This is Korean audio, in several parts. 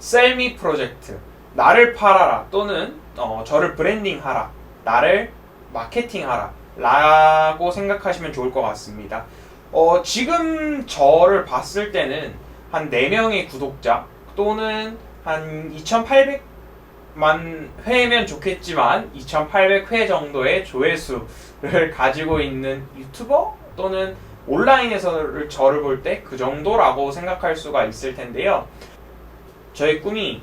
셀미 프로젝트, 나를 팔아라 또는 저를 브랜딩하라, 나를 마케팅하라 라고 생각하시면 좋을 것 같습니다. 지금 저를 봤을 때는 한 4명의 구독자 또는 한 2800만 회면 좋겠지만 2800회 정도의 조회수를 가지고 있는 유튜버 또는 온라인에서 저를 볼 때 그 정도라고 생각할 수가 있을 텐데요. 저의 꿈이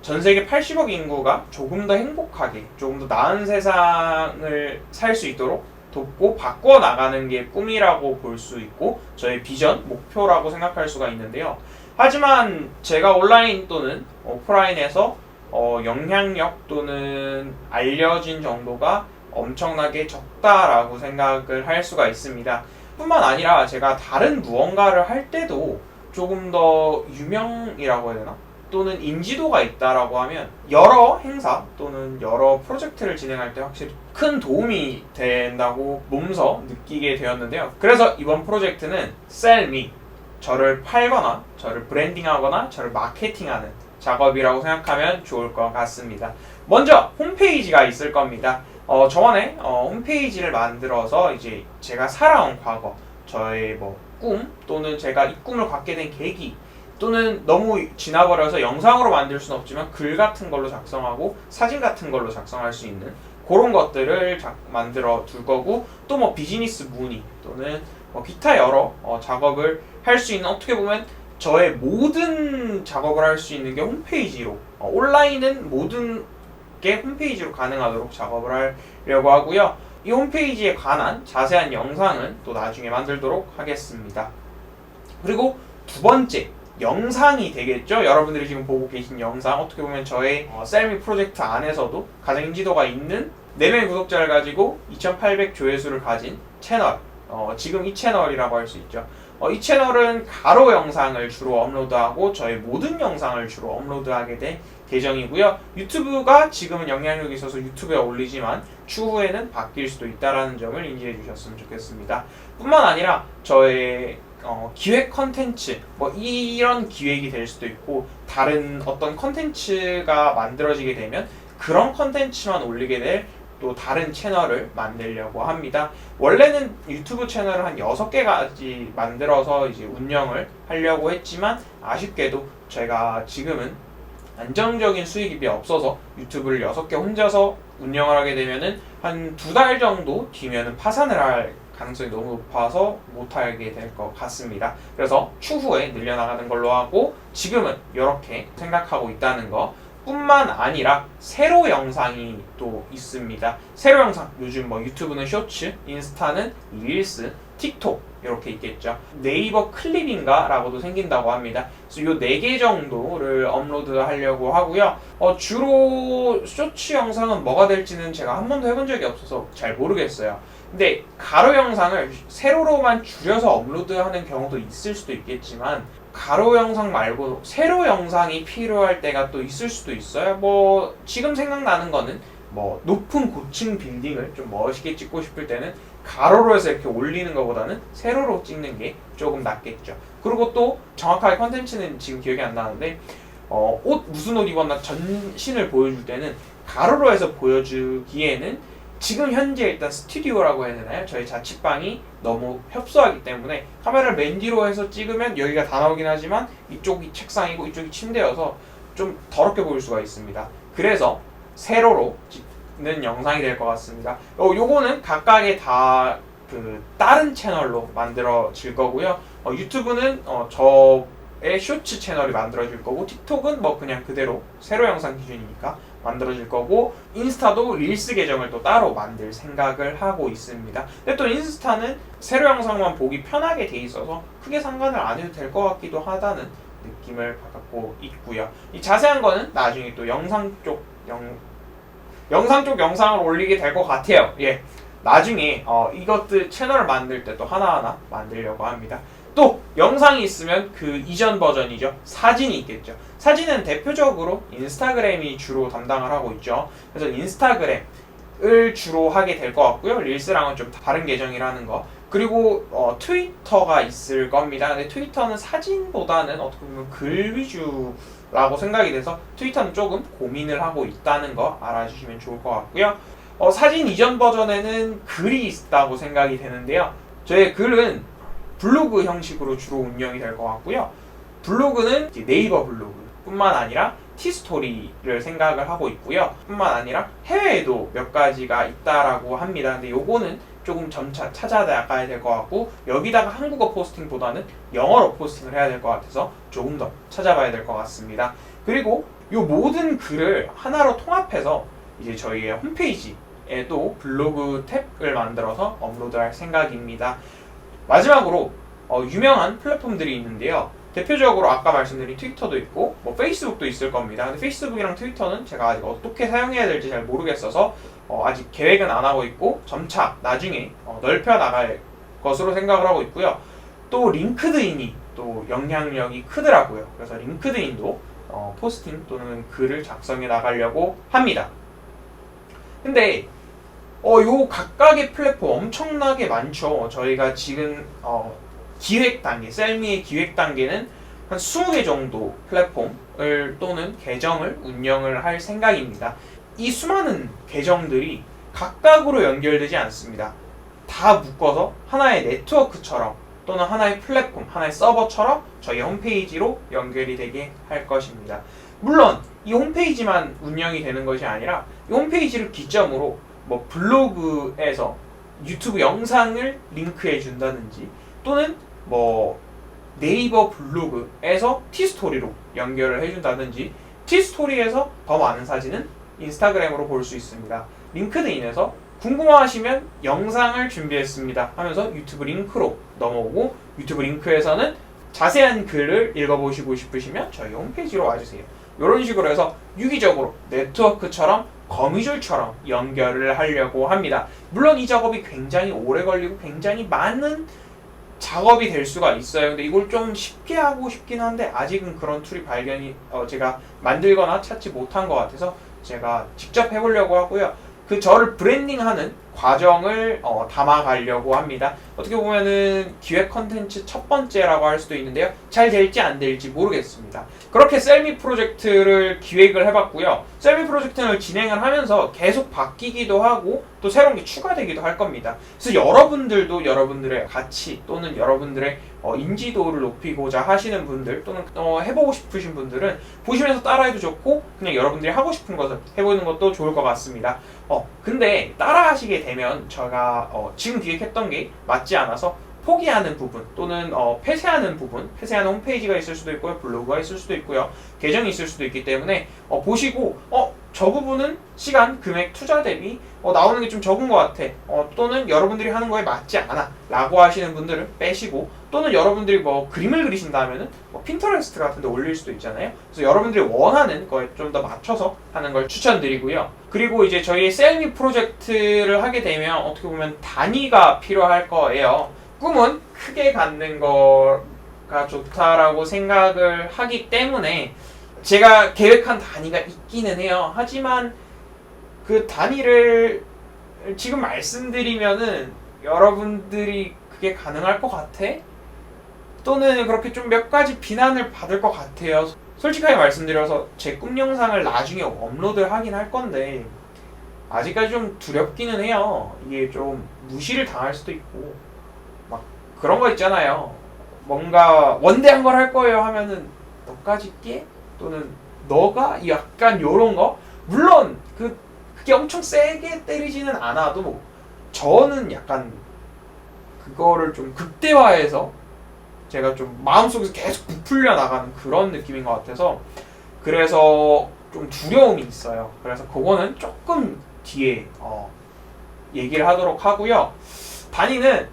전 세계 80억 인구가 조금 더 행복하게, 조금 더 나은 세상을 살 수 있도록 돕고 바꿔 나가는 게 꿈이라고 볼 수 있고 저의 비전, 목표라고 생각할 수가 있는데요. 하지만 제가 온라인 또는 오프라인에서 영향력 또는 알려진 정도가 엄청나게 적다라고 생각을 할 수가 있습니다. 뿐만 아니라 제가 다른 무언가를 할 때도 조금 더 유명이라고 해야 되나? 또는 인지도가 있다라고 하면 여러 행사 또는 여러 프로젝트를 진행할 때 확실히 큰 도움이 된다고 몸소 느끼게 되었는데요. 그래서 이번 프로젝트는 Sell Me, 저를 팔거나 저를 브랜딩하거나 저를 마케팅하는 작업이라고 생각하면 좋을 것 같습니다. 먼저 홈페이지가 있을 겁니다. 저번에 홈페이지를 만들어서 이제 제가 살아온 과거, 저의 꿈 또는 제가 이 꿈을 갖게 된 계기 또는 너무 지나버려서 영상으로 만들 수는 없지만 글 같은 걸로 작성하고 사진 같은 걸로 작성할 수 있는 그런 것들을 만들어 둘 거고, 또 비즈니스 문의 또는 기타 여러 작업을 할 수 있는, 어떻게 보면 저의 모든 작업을 할 수 있는 게 홈페이지로, 온라인은 모든 게 홈페이지로 가능하도록 작업을 하려고 하고요. 이 홈페이지에 관한 자세한 영상은 또 나중에 만들도록 하겠습니다. 그리고 두 번째, 영상이 되겠죠. 여러분들이 지금 보고 계신 영상, 어떻게 보면 저의 셀미 프로젝트 안에서도 가장 인지도가 있는 4명의 구독자를 가지고 2800 조회수를 가진 채널, 지금 이 채널이라고 할 수 있죠. 이 채널은 가로 영상을 주로 업로드하고 저의 모든 영상을 주로 업로드하게 된 계정이고요. 유튜브가 지금은 영향력이 있어서 유튜브에 올리지만 추후에는 바뀔 수도 있다는 점을 인지해 주셨으면 좋겠습니다. 뿐만 아니라 저의 기획 컨텐츠, 이런 기획이 될 수도 있고 다른 어떤 컨텐츠가 만들어지게 되면 그런 컨텐츠만 올리게 될 또 다른 채널을 만들려고 합니다. 원래는 유튜브 채널을 한 6개까지 만들어서 이제 운영을 하려고 했지만 아쉽게도 제가 지금은 안정적인 수익이 없어서 유튜브를 6개 혼자서 운영을 하게 되면은 한 2달 정도 뒤면은 파산을 할 가능성이 너무 높아서 못하게 될 것 같습니다. 그래서 추후에 늘려나가는 걸로 하고 지금은 이렇게 생각하고 있다는 거 뿐만 아니라 세로 영상이 또 있습니다. 세로 영상, 요즘 유튜브는 쇼츠, 인스타는 릴스, 틱톡 이렇게 있겠죠. 네이버 클립인가 라고도 생긴다고 합니다. 그래서 요 4개 정도를 업로드 하려고 하고요. 주로 쇼츠 영상은 뭐가 될지는 제가 한 번도 해본 적이 없어서 잘 모르겠어요. 근데 가로 영상을 세로로만 줄여서 업로드하는 경우도 있을 수도 있겠지만 가로 영상 말고 세로 영상이 필요할 때가 또 있을 수도 있어요. 지금 생각나는 거는 높은 고층 빌딩을 좀 멋있게 찍고 싶을 때는 가로로 해서 이렇게 올리는 것보다는 세로로 찍는 게 조금 낫겠죠. 그리고 또 정확하게 컨텐츠는 지금 기억이 안 나는데 무슨 옷 입었나 전신을 보여줄 때는 가로로 해서 보여주기에는 지금 현재 일단 스튜디오라고 해야 되나요? 저희 자취방이 너무 협소하기 때문에 카메라를 맨 뒤로 해서 찍으면 여기가 다 나오긴 하지만 이쪽이 책상이고 이쪽이 침대여서 좀 더럽게 보일 수가 있습니다. 그래서 세로로 찍는 영상이 될 것 같습니다. 요거는 각각의 다 다른 채널로 만들어질 거고요. 유튜브는 저의 쇼츠 채널이 만들어질 거고, 틱톡은 그냥 그대로 세로 영상 기준이니까 만들어질 거고, 인스타도 릴스 계정을 또 따로 만들 생각을 하고 있습니다. 근데 또 인스타는 세로 영상만 보기 편하게 돼 있어서 크게 상관을 안 해도 될 것 같기도 하다는 느낌을 받고 있고요. 이 자세한 거는 나중에 또 영상 쪽 영상을 올리게 될 것 같아요. 나중에 이것들 채널을 만들 때 또 하나하나 만들려고 합니다. 또 영상이 있으면 그 이전 버전이죠. 사진이 있겠죠. 사진은 대표적으로 인스타그램이 주로 담당을 하고 있죠. 그래서 인스타그램을 주로 하게 될 것 같고요. 릴스랑은 좀 다른 계정이라는 거. 그리고 트위터가 있을 겁니다. 근데 트위터는 사진보다는 어떻게 보면 글 위주 라고 생각이 돼서 트위터는 조금 고민을 하고 있다는 거 알아주시면 좋을 것 같고요. 사진 이전 버전에는 글이 있다고 생각이 되는데요. 저의 글은 블로그 형식으로 주로 운영이 될 것 같고요. 블로그는 네이버 블로그 뿐만 아니라 티스토리를 생각을 하고 있고요. 뿐만 아니라 해외에도 몇 가지가 있다라고 합니다. 근데 요거는 조금 점차 찾아나가야 될 것 같고, 여기다가 한국어 포스팅보다는 영어로 포스팅을 해야 될 것 같아서 조금 더 찾아봐야 될 것 같습니다. 그리고 요 모든 글을 하나로 통합해서 이제 저희의 홈페이지에도 블로그 탭을 만들어서 업로드할 생각입니다. 마지막으로 유명한 플랫폼들이 있는데요. 대표적으로 아까 말씀드린 트위터도 있고 뭐 페이스북도 있을 겁니다. 근데 페이스북이랑 트위터는 제가 아직 어떻게 사용해야 될지 잘 모르겠어서 아직 계획은 안 하고 있고 점차 나중에 넓혀 나갈 것으로 생각을 하고 있고요. 또 링크드인이 또 영향력이 크더라고요. 그래서 링크드인도 포스팅 또는 글을 작성해 나가려고 합니다. 근데 요 각각의 플랫폼 엄청나게 많죠. 저희가 지금 기획 단계, 셀미의 기획 단계는 한 20개 정도 플랫폼을 또는 계정을 운영을 할 생각입니다. 이 수많은 계정들이 각각으로 연결되지 않습니다. 다 묶어서 하나의 네트워크처럼 또는 하나의 플랫폼, 하나의 서버처럼 저희 홈페이지로 연결이 되게 할 것입니다. 물론 이 홈페이지만 운영이 되는 것이 아니라 이 홈페이지를 기점으로 뭐 블로그에서 유튜브 영상을 링크해 준다든지 또는 뭐 네이버 블로그에서 티스토리로 연결을 해준다든지, 티스토리에서 더 많은 사진은 인스타그램으로 볼 수 있습니다. 링크드인에서 궁금하시면 영상을 준비했습니다 하면서 유튜브 링크로 넘어오고, 유튜브 링크에서는 자세한 글을 읽어보시고 싶으시면 저희 홈페이지로 와주세요. 이런 식으로 해서 유기적으로 네트워크처럼 거미줄처럼 연결을 하려고 합니다. 물론 이 작업이 굉장히 오래 걸리고 굉장히 많은 작업이 될 수가 있어요. 근데 이걸 좀 쉽게 하고 싶긴 한데 아직은 그런 툴이 발견이 제가 만들거나 찾지 못한 것 같아서 제가 직접 해보려고 하고요. 그 저를 브랜딩하는 과정을 담아가려고 합니다. 어떻게 보면은 기획 컨텐츠 첫 번째라고 할 수도 있는데요. 잘 될지 안 될지 모르겠습니다. 그렇게 셀미 프로젝트를 기획을 해봤고요. 셀미 프로젝트를 진행을 하면서 계속 바뀌기도 하고 또 새로운 게 추가되기도 할 겁니다. 그래서 여러분들도 여러분들의 가치 또는 여러분들의 인지도를 높이고자 하시는 분들 또는 해보고 싶으신 분들은 보시면서 따라해도 좋고 그냥 여러분들이 하고 싶은 것을 해보는 것도 좋을 것 같습니다. 근데 따라하시게 되면 제가 지금 기획했던 게 맞지 않아서 포기하는 부분 또는 폐쇄하는 부분, 폐쇄하는 홈페이지가 있을 수도 있고요, 블로그가 있을 수도 있고요, 계정이 있을 수도 있기 때문에 보시고 저 부분은 시간, 금액, 투자 대비 나오는 게 좀 적은 것 같아, 또는 여러분들이 하는 거에 맞지 않아 라고 하시는 분들은 빼시고, 또는 여러분들이 뭐 그림을 그리신다면은 핀터레스트 같은 데 올릴 수도 있잖아요. 그래서 여러분들이 원하는 거에 좀 더 맞춰서 하는 걸 추천드리고요. 그리고 이제 저희 셀미 프로젝트를 하게 되면 어떻게 보면 단위가 필요할 거예요. 꿈은 크게 갖는 거가 좋다라고 생각을 하기 때문에 제가 계획한 단위가 있기는 해요. 하지만 그 단위를 지금 말씀드리면은 여러분들이 그게 가능할 것 같아? 또는 그렇게 좀 몇 가지 비난을 받을 것 같아요. 솔직하게 말씀드려서 제 꿈 영상을 나중에 업로드하긴 할 건데 아직까지 좀 두렵기는 해요. 이게 좀 무시를 당할 수도 있고 막 그런 거 있잖아요. 뭔가 원대한 걸 할 거예요 하면은 너까지 깨? 또는 너가? 약간 요런 거? 물론 그게 엄청 세게 때리지는 않아도 저는 약간 그거를 좀 극대화해서 제가 좀 마음속에서 계속 부풀려 나가는 그런 느낌인 것 같아서 그래서 좀 두려움이 있어요. 그래서 그거는 조금 뒤에 얘기를 하도록 하고요. 단위는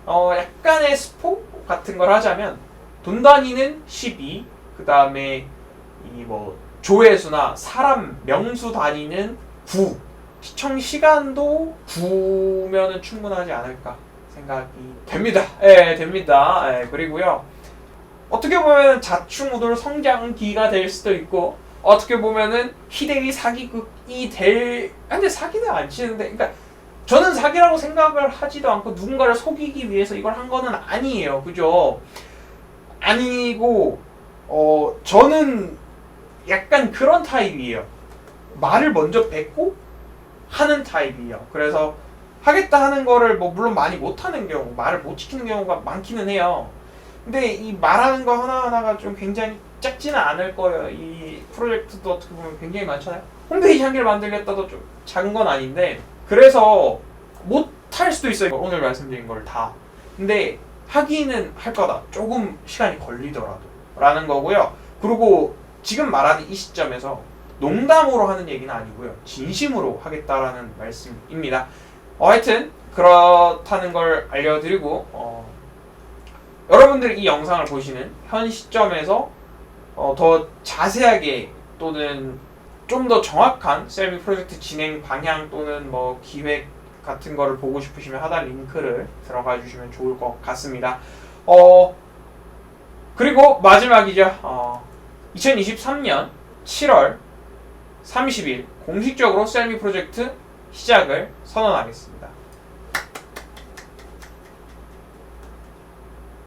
약간의 스포 같은 걸 하자면 돈 단위는 12, 그 다음에 이 뭐 조회수나 사람 명수 단위는 9, 시청 시간도 9면은 충분하지 않을까 생각이 됩니다. 예, 됩니다. 예, 그리고요. 어떻게 보면 자충우돌 성장기가 될 수도 있고 어떻게 보면은 희대의 사기극이 근데 사기는 안 치는데, 그러니까 저는 사기라고 생각을 하지도 않고 누군가를 속이기 위해서 이걸 한 거는 아니에요. 그죠? 아니고 저는 약간 그런 타입이에요. 말을 먼저 뱉고 하는 타입이에요. 그래서 하겠다 하는 거를 뭐 물론 많이 못하는 경우, 말을 못 지키는 경우가 많기는 해요. 근데 이 말하는 거 하나하나가 좀 굉장히 작지는 않을 거예요. 이 프로젝트도 어떻게 보면 굉장히 많잖아요. 홈페이지 한 개를 만들겠다도 좀 작은 건 아닌데, 그래서 못할 수도 있어요. 오늘 말씀드린 걸 다. 근데 하기는 할 거다. 조금 시간이 걸리더라도 라는 거고요. 그리고 지금 말하는 이 시점에서 농담으로 하는 얘기는 아니고요. 진심으로 하겠다라는 말씀입니다. 하여튼 그렇다는 걸 알려드리고, 여러분들이 이 영상을 보시는 현 시점에서 더 자세하게 또는 좀 더 정확한 셀미 프로젝트 진행 방향 또는 뭐 기획 같은 거를 보고 싶으시면 하단 링크를 들어가 주시면 좋을 것 같습니다. 그리고 마지막이죠. 2023년 7월 30일 공식적으로 셀미 프로젝트 시작을 선언하겠습니다.